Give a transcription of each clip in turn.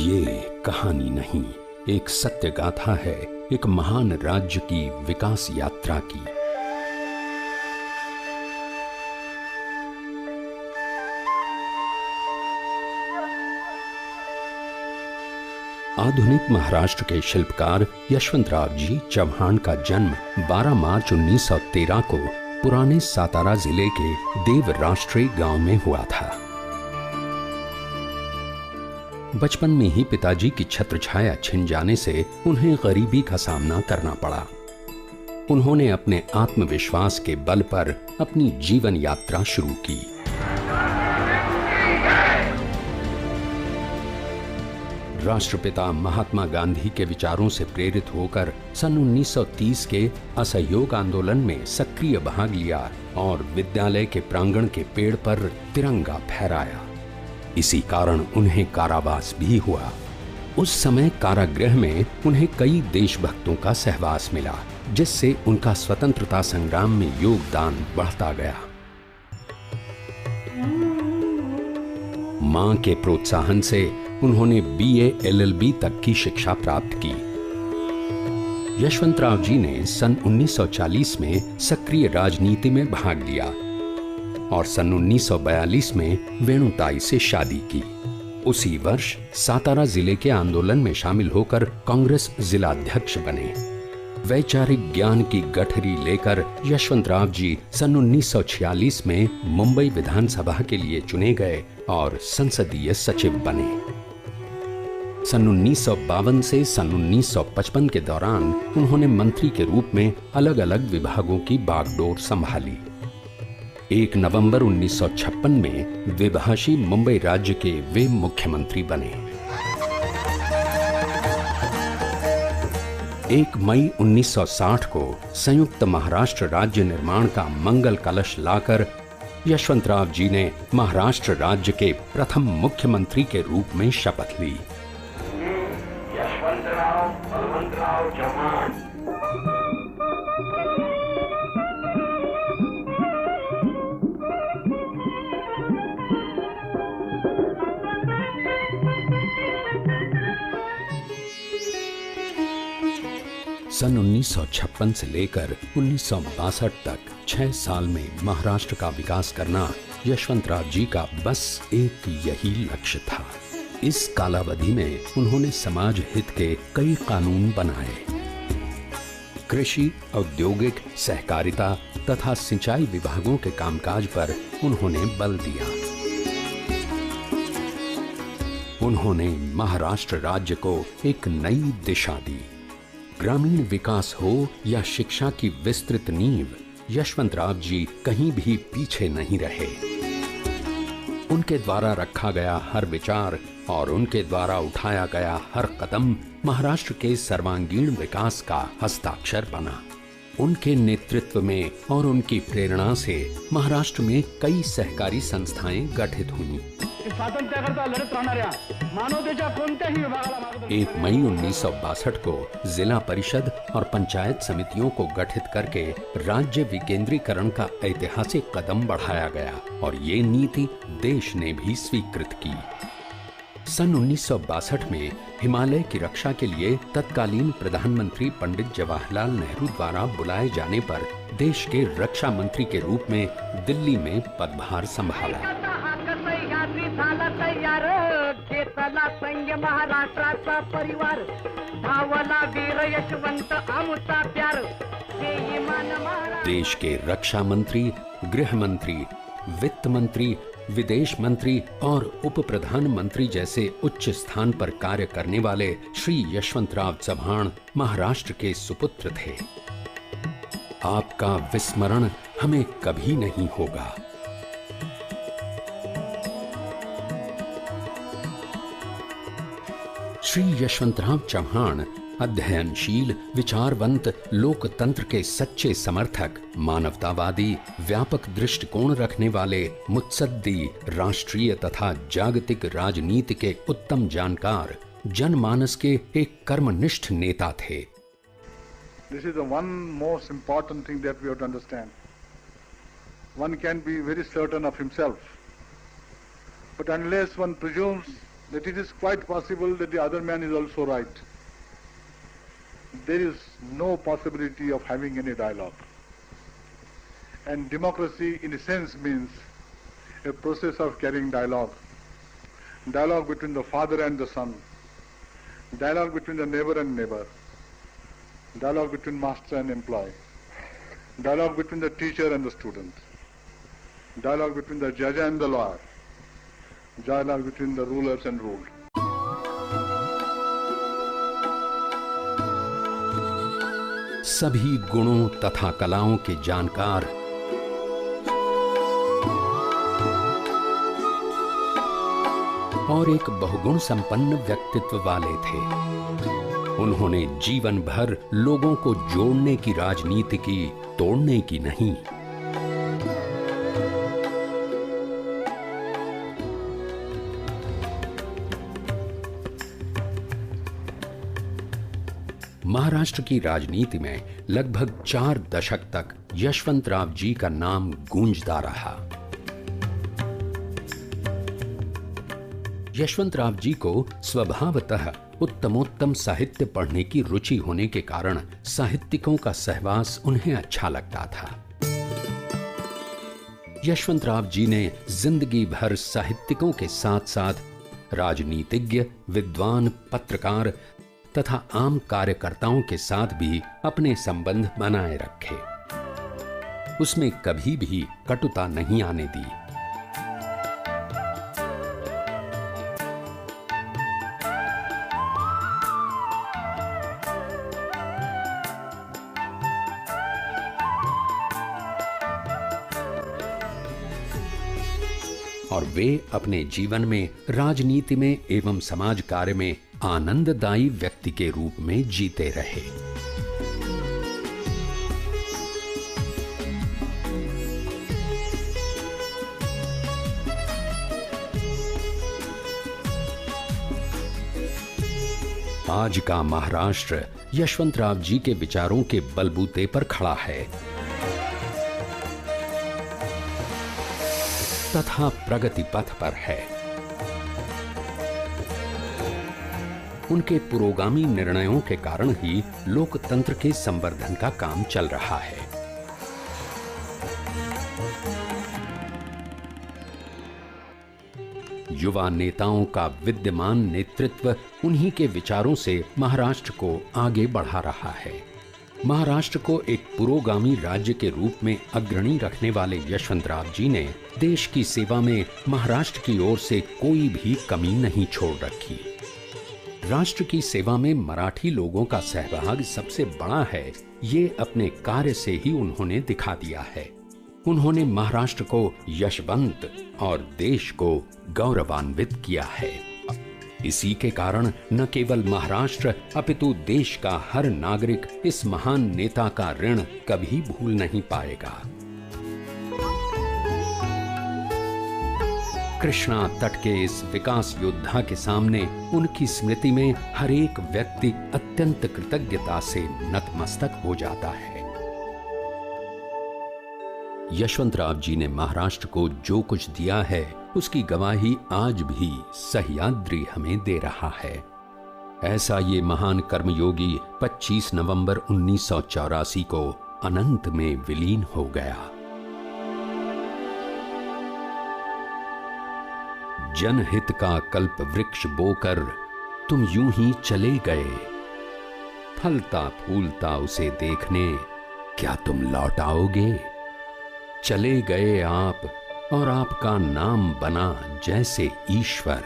ये कहानी नहीं, एक सत्य गाथा है एक महान राज्य की विकास यात्रा की। आधुनिक महाराष्ट्र के शिल्पकार यशवंतराव जी चव्हाण का जन्म 12 मार्च 1913 को पुराने सातारा जिले के देवराष्ट्री गांव में हुआ था। बचपन में ही पिताजी की छत्रछाया छिन जाने से उन्हें गरीबी का सामना करना पड़ा। उन्होंने अपने आत्मविश्वास के बल पर अपनी जीवन यात्रा शुरू की। राष्ट्रपिता महात्मा गांधी के विचारों से प्रेरित होकर सन 1930 के असहयोग आंदोलन में सक्रिय भाग लिया और विद्यालय के प्रांगण के पेड़ पर तिरंगा फहराया। इसी कारण उन्हें कारावास भी हुआ। उस समय कारागृह में उन्हें कई देशभक्तों का सहवास मिला, जिससे उनका स्वतंत्रता संग्राम में योगदान बढ़ता गया। मां के प्रोत्साहन से उन्होंने BA LLB तक की शिक्षा प्राप्त की। यशवंतराव जी ने सन 1940 में सक्रिय राजनीति में भाग लिया और सन 1942 में वेणुताई से शादी की। उसी वर्ष सातारा जिले के आंदोलन में शामिल होकर कांग्रेस जिलाध्यक्ष बने। वैचारिक ज्ञान की गठरी लेकर यशवंतराव जी सन 1946 में मुंबई विधानसभा के लिए चुने गए और संसदीय सचिव बने। सन 1952 से सन 1955 के दौरान उन्होंने मंत्री के रूप में अलग अलग विभागों की बागडोर संभाली। 1 नवंबर 1956 में द्विभाषी मुंबई राज्य के वे मुख्यमंत्री बने। 1 मई 1960 को संयुक्त महाराष्ट्र राज्य निर्माण का मंगल कलश लाकर यशवंतराव जी ने महाराष्ट्र राज्य के प्रथम मुख्यमंत्री के रूप में शपथ ली। यशवंतराव बलवंतराव चव्हाण। सन 1956 से लेकर 1962 तक 6 साल में महाराष्ट्र का विकास करना यशवंतराव जी का बस एक यही लक्ष्य था। इस कालावधि में उन्होंने समाज हित के कई कानून बनाए। कृषि, औद्योगिक, सहकारिता तथा सिंचाई विभागों के कामकाज पर उन्होंने बल दिया। उन्होंने महाराष्ट्र राज्य को एक नई दिशा दी। ग्रामीण विकास हो या शिक्षा की विस्तृत नींव, यशवंतराव जी कहीं भी पीछे नहीं रहे। उनके द्वारा रखा गया हर विचार और उनके द्वारा उठाया गया हर कदम महाराष्ट्र के सर्वांगीण विकास का हस्ताक्षर बना। उनके नेतृत्व में और उनकी प्रेरणा से महाराष्ट्र में कई सहकारी संस्थाएं गठित हुईं। 1 मई 1962 को जिला परिषद और पंचायत समितियों को गठित करके राज्य विकेंद्रीकरण का ऐतिहासिक कदम बढ़ाया गया और ये नीति देश ने भी स्वीकृत की। सन 1962 में हिमालय की रक्षा के लिए तत्कालीन प्रधानमंत्री पंडित जवाहरलाल नेहरू द्वारा बुलाए जाने पर देश के रक्षा मंत्री के रूप में दिल्ली में पदभार संभाला। महाराष्ट्राचा परिवार धावला वीर यशवंत आमचा प्यार। देश के रक्षा मंत्री, गृह मंत्री, वित्त मंत्री, विदेश मंत्री और उप प्रधानमंत्री जैसे उच्च स्थान पर कार्य करने वाले श्री यशवंतराव चव्हाण महाराष्ट्र के सुपुत्र थे। आपका विस्मरण हमें कभी नहीं होगा। श्री यशवंतराव चव्हाण अध्ययनशील, विचारवंत, लोकतंत्र के सच्चे समर्थक, मानवतावादी, व्यापक दृष्टिकोण रखने वाले, मुत्सद्दी, राष्ट्रीय तथा जागतिक राजनीति के उत्तम जानकार, जनमानस के एक कर्मनिष्ठ नेता थे। This is the one most important thing that we have to understand. One can be very certain of himself, but unless one presumes that it is quite possible that the other man is also right. There is no possibility of having any dialogue. And democracy in a sense means a process of carrying dialogue. Dialogue between the father and the son. Dialogue between the neighbor and neighbor. Dialogue between master and employee. Dialogue between the teacher and the student. Dialogue between the judge and the lawyer. Dialogue between the rulers and ruled. सभी गुणों तथा कलाओं के जानकार और एक बहुगुण संपन्न व्यक्तित्व वाले थे। उन्होंने जीवन भर लोगों को जोड़ने की राजनीति की, तोड़ने की नहीं। महाराष्ट्र की राजनीति में लगभग 4 दशक तक यशवंतराव जी का नाम गूंजता रहा। यशवंतराव जी को स्वभावतः उत्तमोत्तम साहित्य पढ़ने की रुचि होने के कारण साहित्यिकों का सहवास उन्हें अच्छा लगता था। यशवंतराव जी ने जिंदगी भर साहित्यिकों के साथ साथ राजनीतिज्ञ, विद्वान, पत्रकार तथा आम कार्यकर्ताओं के साथ भी अपने संबंध बनाए रखे। उसमें कभी भी कटुता नहीं आने दी। और वे अपने जीवन में राजनीति में एवं समाज कार्य में आनंददायी व्यक्ति के रूप में जीते रहे। आज का महाराष्ट्र यशवंतराव जी के विचारों के बलबूते पर खड़ा है तथा प्रगति पथ पर है। उनके पुरोगामी निर्णयों के कारण ही लोकतंत्र के संवर्धन का काम चल रहा है। युवा नेताओं का विद्यमान नेतृत्व उन्हीं के विचारों से महाराष्ट्र को आगे बढ़ा रहा है। महाराष्ट्र को एक पुरोगामी राज्य के रूप में अग्रणी रखने वाले यशवंतराव जी ने देश की सेवा में महाराष्ट्र की ओर से कोई भी कमी नहीं छोड़ रखी। राष्ट्र की सेवा में मराठी लोगों का सहभाग सबसे बड़ा है, ये अपने कार्य से ही उन्होंने दिखा दिया है। उन्होंने महाराष्ट्र को यशवंत और देश को गौरवान्वित किया है। इसी के कारण न केवल महाराष्ट्र अपितु देश का हर नागरिक इस महान नेता का ऋण कभी भूल नहीं पाएगा। कृष्णा तट के इस विकास योद्धा के सामने उनकी स्मृति में हर एक व्यक्ति अत्यंत कृतज्ञता से नतमस्तक हो जाता है। यशवंतराव जी ने महाराष्ट्र को जो कुछ दिया है उसकी गवाही आज भी सह्याद्री हमें दे रहा है। ऐसा ये महान कर्मयोगी 25 नवंबर 1984 को अनंत में विलीन हो गया। जनहित का कल्प वृक्ष बोकर तुम यूं ही चले गए, फलता फूलता उसे देखने क्या तुम लौट आओगे? चले गए आप और आपका नाम बना जैसे ईश्वर,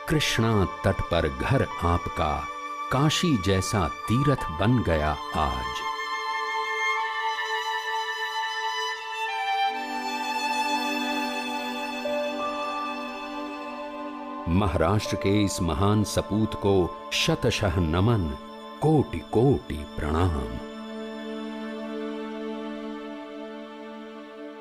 कृष्णा तट पर घर आपका काशी जैसा तीर्थ बन गया आज। महाराष्ट्र के इस महान सपूत को शतशः नमन, कोटि कोटि प्रणाम।